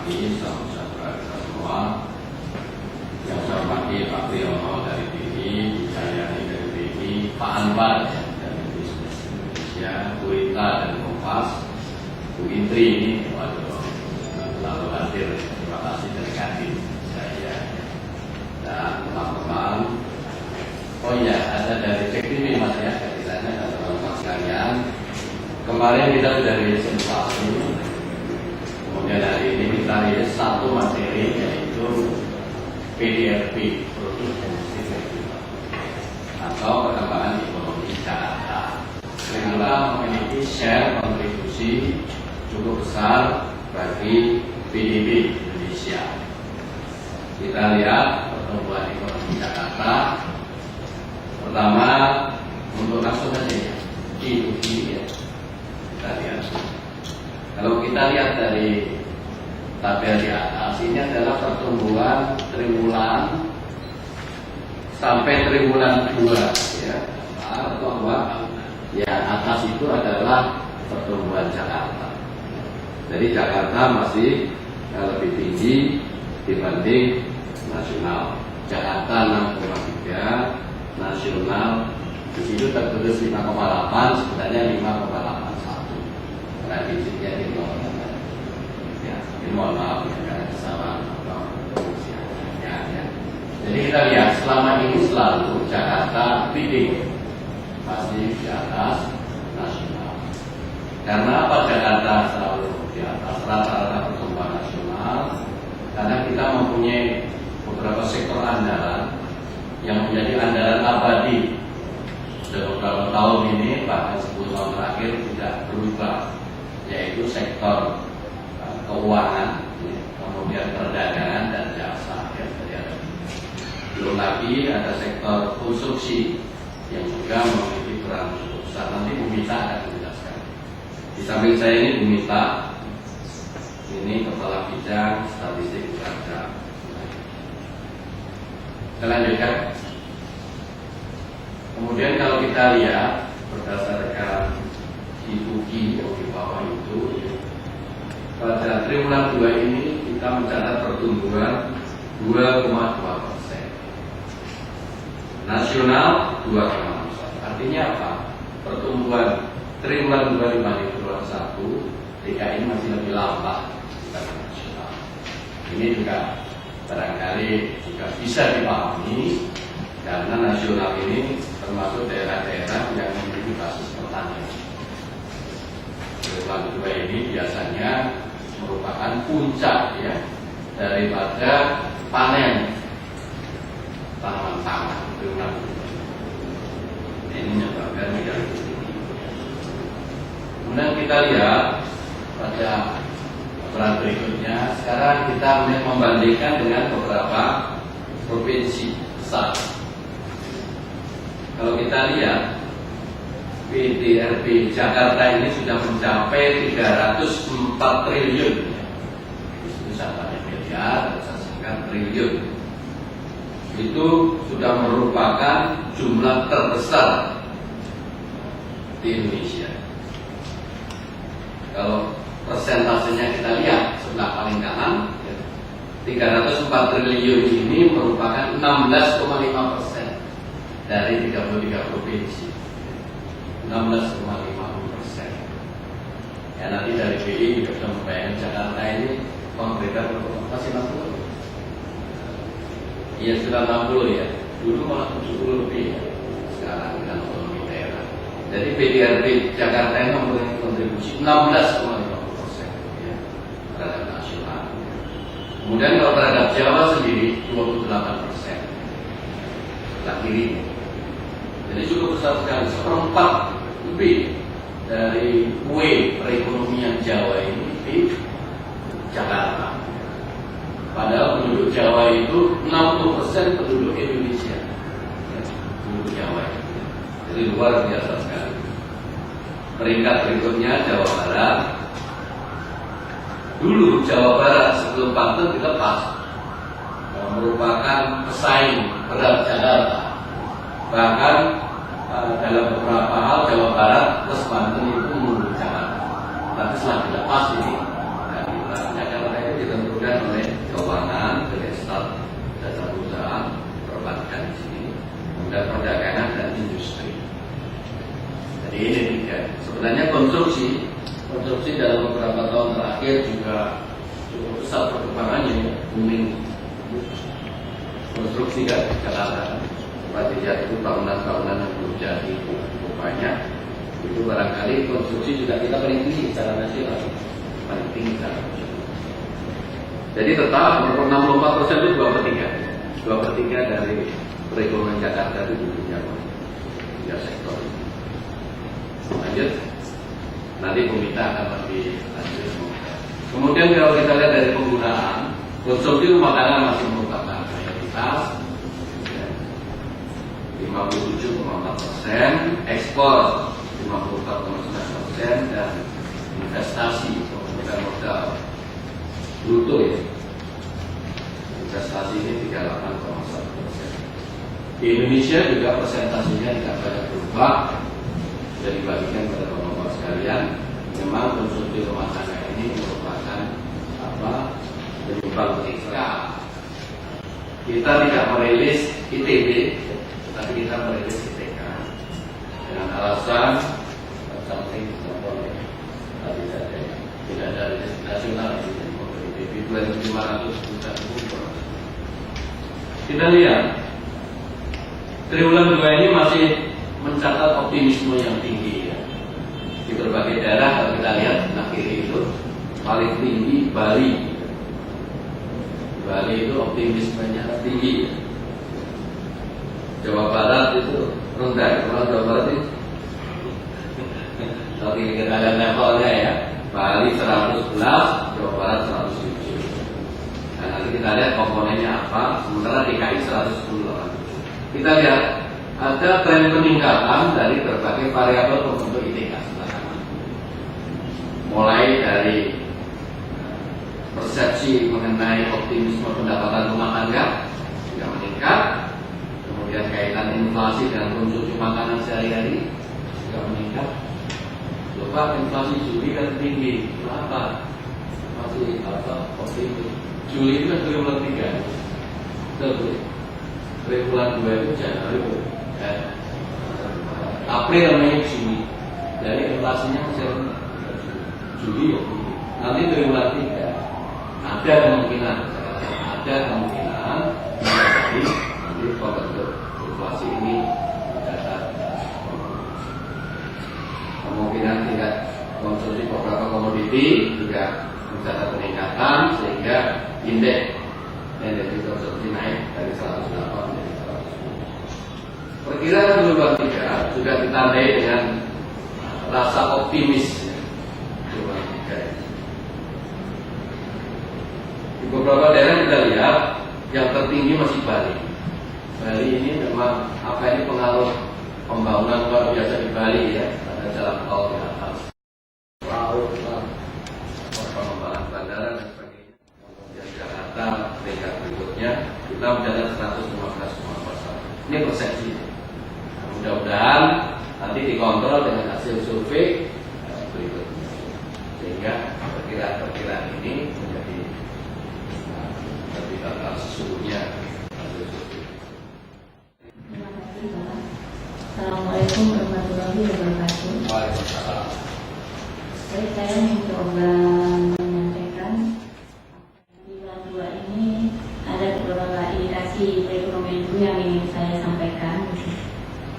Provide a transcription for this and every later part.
pagi, salam sejahtera kita semua. Yang saya hormati Pak Priyono dari BI, Jayani dari BI, Pak Anwar dari Bisnis Indonesia, Bu Rita dari Kompas, Bu Indri ini, waduh, selalu hadir. Terima kasih dari Kadin saya dan teman-teman. Oh iya, ada dari CEKTIMI Mas ya, kaitannya dan teman-teman sekalian. Kemarin kita sudah rilis inflasi, kemudian hari ini kita rilis satu materi yaitu PDRB, produk domestik regional, atau perkembangan ekonomi Jakarta. Kita memiliki share kontribusi cukup besar bagi PDB Indonesia. Kita lihat pertumbuhan ekonomi Jakarta. Pertama untuk langsung saja ya, G2G ya. Kita lihat. Kalau kita lihat dari tabel di atas, ini adalah pertumbuhan triwulan sampai triwulan 2 ya. Atau apa? Ya, atas itu adalah pertumbuhan Jakarta. Jadi Jakarta masih lebih tinggi dibanding nasional. Jakarta 6,3, nasional di situ tertulis 5,8, sebenarnya 5,81. Tradisinya di ya, ini mohon maaf ya, karena kesalahan ya. Jadi kita lihat selama ini selalu Jakarta leading, masih di atas nasional. Karena apa Jakarta selalu di atas rata-rata pertumbuhan nasional? Karena kita mempunyai beberapa sektor andalan yang menjadi andalan abadi. Sudah beberapa tahun ini, bahkan 10 tahun terakhir tidak berubah, yaitu sektor keuangan, kemudian perdagangan dan jasa. Belum lagi ada sektor konstruksi yang juga memiliki peran cukup besar. Nanti Bu Mita akan menjelaskan. Di samping saya ini Bu Mita, ini Kepala Bidang Statistik Jakarta. Kita lanjutkan. Kemudian kalau kita lihat berdasarkan G2G yang di bawah itu, pada triwulan 2 ini kita mencatat pertumbuhan 2,2%. Nasional 2,1. Artinya apa? Pertumbuhan triwulan 2 dibanding triwulan 1, DKI masih lebih lambat dibanding nasional. Ini juga barangkali juga bisa dipahami karena nasional ini termasuk daerah-daerah yang memiliki basis pertanian. Triwulan 2 ini biasanya merupakan puncak ya daripada panen tanaman pangan. Ini menyebabkan tidak tinggi. Kemudian kita lihat pada laporan berikutnya. Sekarang kita membandingkan dengan beberapa provinsi besar. Kalau kita lihat PDRB Jakarta ini sudah mencapai 304 triliun. Itu sampai miliar, saya singkat triliun. Itu sudah merupakan jumlah terbesar di Indonesia. Kalau persentasenya kita lihat sebelah paling kanan, 304 triliun ini merupakan 16,5% dari 33 provinsi. 16,5%. Ya nanti dari BI juga sudah membayangkan Jakarta ini beredar masih 60. Iya sudah 60 ya. Dulu malah 70 lebih ya. Sekarang dengan otonomi daerah. Jadi PDRB Jakarta ini mempunyai kontribusi 16,5% ya, terhadap nasional. Kemudian kalau terhadap Jawa sendiri 28%. Sebelah kiri. Jadi cukup besar sekali. 1/4 lebih dari kue perekonomian Jawa ini di Jakarta. Padahal penduduk Jawa itu 60% penduduk Indonesia. Penduduk Jawa itu. Jadi luar biasa sekali. Peringkat berikutnya Jawa Barat. Dulu Jawa Barat sebelum Banten dilepas merupakan pesaing berat Jakarta. Bahkan dalam beberapa hal Jawa Barat plus Banten itu menurut Jakarta. Tapi setelah dilepas ini dari Jakarta itu ditentukan Sebenarnya konstruksi dalam beberapa tahun terakhir juga cukup besar perkembangannya, ya. Booming konstruksi kan Jakarta. Seperti itu bangunan-bangunan yang belum jadi cukup banyak. Itu barangkali konstruksi juga kita paling tinggi secara nasional, paling tinggi secara nasional. Jadi tetap 64% itu 2/3 dari perekonomian Jakarta itu dijamin tiga sektor. Lanjut, nanti pemerintah akan lebih lanjut. Kemudian kalau kita lihat dari penggunaan, konsumsi rumah tangga masih merupakan mayoritas, 57,4%, ekspor 54,9%, dan investasi pemasukan modal bruto ya. Investasi ini 38,1%. Di Indonesia juga persentasenya tidak banyak berubah. Jadi dibagikan pada bapak-bapak sekalian, memang konsumsi rumah tangga ini merupakan penyumbang tiga. Kita tidak merilis ITB, tapi kita merilis ITK dengan alasan something tidak ada rilis nasional ITB 2.500 juta. Kita lihat triwulan 2 ini masih mencatat optimisme yang tinggi ya. Di berbagai daerah kalau kita lihat sebelah kiri itu paling tinggi Bali. Bali itu optimismenya tinggi. Jawa Barat itu rendah. Kalau Jawa Barat itu kalau kita lihat levelnya ya, Bali 111, Jawa Barat 107. Nah, nanti kita lihat komponennya apa. Sementara DKI 110. Kita lihat ada tren peningkatan dari berbagai variabel pembentuk ITK. Mulai dari persepsi mengenai optimisme pendapatan rumah tangga juga meningkat, kemudian kaitan inflasi dengan konsumsi makanan sehari-hari juga meningkat. Lupa inflasi Juli kan tinggi, kenapa? Masih optimis. Juli itu kan triwulan 3, betul. Triwulan 2 itu Januari, April namanya Juli. Dari inflasinya masih rendah. Juli ya, nanti triwulan 3 ada kemungkinan menjadi nanti pembentuk inflasi ini mencatat kemungkinan tingkat konsumsi beberapa komoditi juga mencatat peningkatan sehingga indeks konsumsi naik dari 108 menjadi 110. Perkiraan triwulan 3 juga ditandai dengan rasa optimis. Di beberapa daerah kita lihat yang tertinggi masih Bali. Bali ini memang ini pengaruh pembangunan luar biasa di Bali ya. Ada jalan tol di atas, laut, pengembangan bandara dan sebagainya. Kemudian Jakarta peringkat berikutnya kita mencatat 115,4. Ini persepsi. Nah, mudah-mudahan nanti dikontrol dengan hasil survei berikutnya, sehingga perkiraan ini menjadi lebih total sesungguhnya. Terima kasih Bapak. Assalamualaikum warahmatullahi wabarakatuh. Waalaikumsalam. Baik, saya mencoba menyampaikan di bulan 2 ini ada beberapa indikasi perekonomian yang ingin saya sampaikan.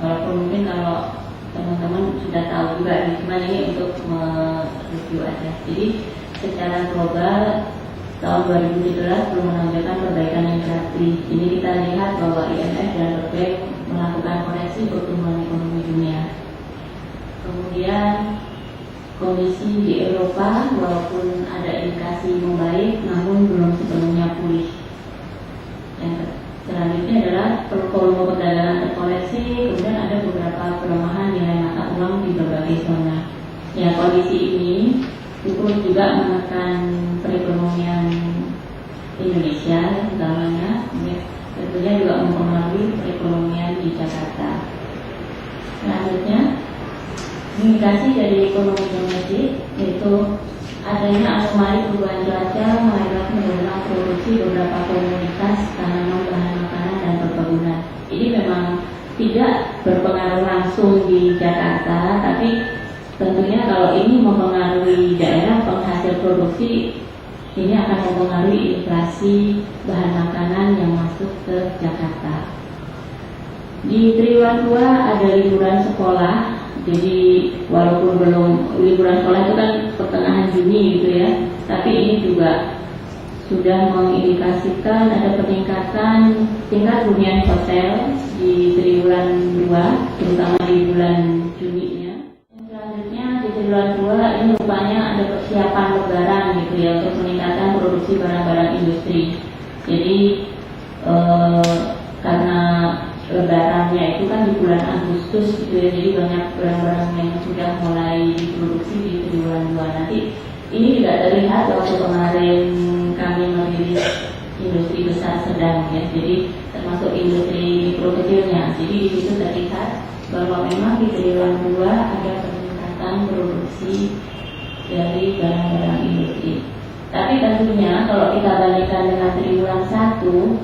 Walaupun mungkin kalau teman-teman sudah tahu juga, cuma ini untuk mereview aja. Jadi secara global tahun 2017 belum menampilkan perbaikan yang berarti. Ini kita lihat bahwa IMF dan World Bank melakukan koreksi pertumbuhan ekonomi dunia. Kemudian kondisi di Eropa walaupun ada indikasi membaik, namun belum sepenuhnya pulih. Yang selanjutnya adalah volume perdagangan terkoreksi, kemudian ada beberapa pelemahan nilai mata uang di berbagai zona. Ya, kondisi ini itu juga menekan perekonomian Indonesia utamanya, tentunya juga mempengaruhi perekonomian di Jakarta. Selanjutnya, indikasi dari ekonomi domestik yaitu adanya anomali perubahan cuaca mengakibatkan penurunan produksi beberapa komoditas tanaman, bahan makanan dan perkebunan. Ini memang tidak berpengaruh langsung di Jakarta, tapi tentunya kalau ini mempengaruhi daerah penghasil produksi, ini akan mempengaruhi inflasi bahan makanan yang masuk ke Jakarta. Di triwulan 2 ada liburan sekolah, jadi walaupun belum liburan sekolah itu kan pertengahan Juni gitu ya, tapi ini juga sudah mengindikasikan ada peningkatan tingkat hunian hotel di triwulan 2, terutama di bulan Juni-nya. Selanjutnya di triwulan 2 ini rupanya ada persiapan lebaran gitu ya, untuk peningkatan produksi barang-barang industri. Jadi karena lebarannya itu kan di bulan Agustus gitu ya, jadi banyak barang-barang yang sudah mulai diproduksi di triwulan 2. Nanti ini juga terlihat waktu kemarin kami merilis industri besar sedang ya, jadi termasuk industri mikro kecilnya. Jadi di situ terlihat bahwa memang di triwulan 2 ada peningkatan produksi dari barang-barang industri. Tapi tentunya kalau kita bandingkan dengan triwulan 1,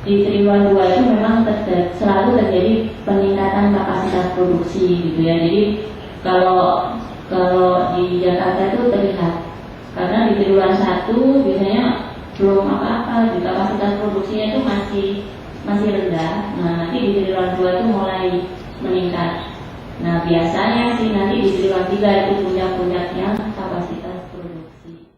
di triwulan 2 itu memang selalu terjadi peningkatan kapasitas produksi gitu ya. Jadi kalau di Jakarta itu terlihat, karena di triwulan 1 biasanya belum apa-apa, di kapasitas produksinya itu masih rendah. Nah, nanti di triwulan 2 itu mulai meningkat. Nah, biasanya sih nanti di triwulan 3 itu puncak-puncaknya kapasitas produksi.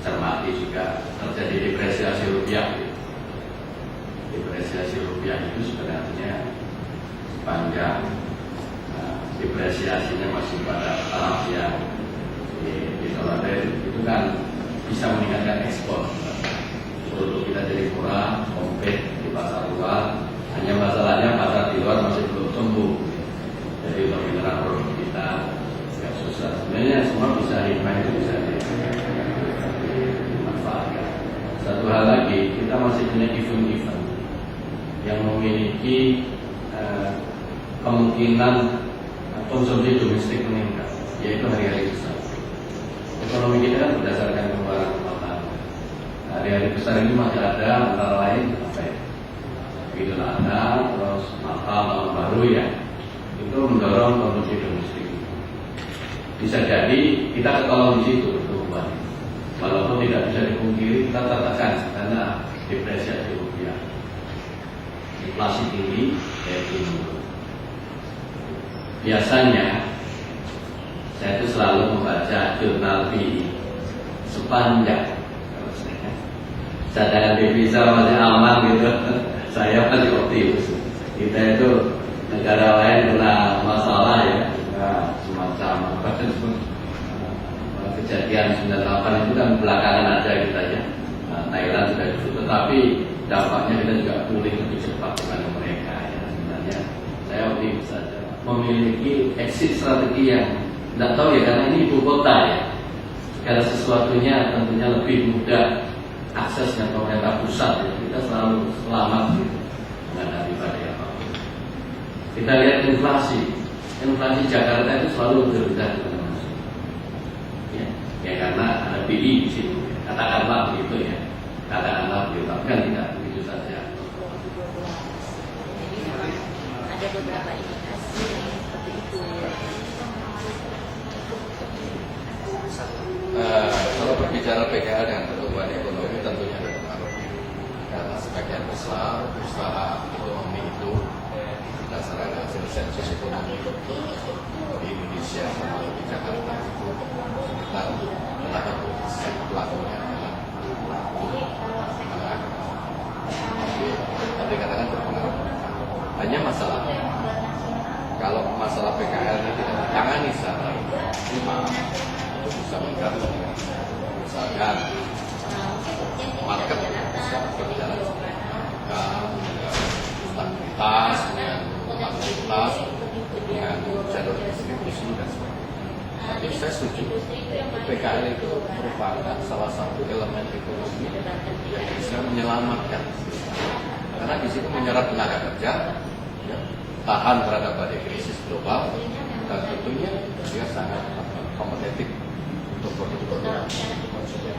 Cermati juga terjadi depresiasi rupiah. Depresiasi rupiah itu sebenarnya sepanjang depresiasinya masih pada tahap yang ditolerir, itu kan bisa meningkatkan ekspor. Produk kita jadi murah, kompet di pasar luar. Hanya masalahnya pasar di luar masih belum tumbuh. Jadi untuk menyerap produk kita agak susah. Sebenarnya semua bisa hikmah itu bisa Satu hal lagi, kita masih punya event-event yang memiliki kemungkinan konsumsi domestik meningkat, yaitu hari-hari besar. Ekonomi kita kan berdasarkan pengeluaran rumah tangga. Hari-hari besar ini masih ada, antara lain apa ya? Idul Adha, terus Natal, Tahun Baru ya. Itu mendorong konsumsi domestik. Bisa jadi kita ketolong di situ tumbuhan. Walaupun tidak bisa dipungkiri, kita tertekan karena depresiasi rupiah, inflasi tinggi, daya beli menurun. Biasanya saya itu selalu membaca jurnal BI sepanjang cadangan devisa masih aman gitu. Saya masih optimis. Kita itu negara lain kena masalah ya, semacam apa itu. Kejadian 98 itu kan belakangan aja kita ya. Thailand sudah itu, tetapi dampaknya kita juga pulih lebih cepat dengan mereka ya. Sebenarnya saya optimis saja. Memiliki exit strategi yang tidak tahu ya, karena ini ibu kota ya. Segala sesuatunya tentunya lebih mudah aksesnya pemerintah pusat ya. Kita selalu selamat gitu menghadapi badai apapun. Kita lihat inflasi Jakarta itu selalu berbeda dengan ya, karena ada BI di situ, katakanlah begitu ya, tapi kan tidak begitu saja. Ada beberapa indikasi seperti itu. Kalau berbicara PKL dengan pertumbuhan ekonomi tentunya ada pengaruh, karena sebagian besar usaha ekonomi itu berdasarkan hasil sensus ekonomi di Indonesia termasuk di Jakarta itu sekitar 80% pelakunya adalah tapi katakan berpengaruh. Hanya masalah kalau masalah PKL ini tidak ditangani secara optimal, itu bisa mengganggu. Misalkan market bisa berjalan stabilitas dengan stabilitas dengan jalur distribusi dan sebagainya. Tapi saya setuju, PKL itu merupakan salah satu elemen ekonomi yang bisa menyelamatkan karena di situ menyerap tenaga kerja, ya, tahan terhadap badai krisis global, dan tentunya dia sangat kompetitif untuk produk-produk konsumen.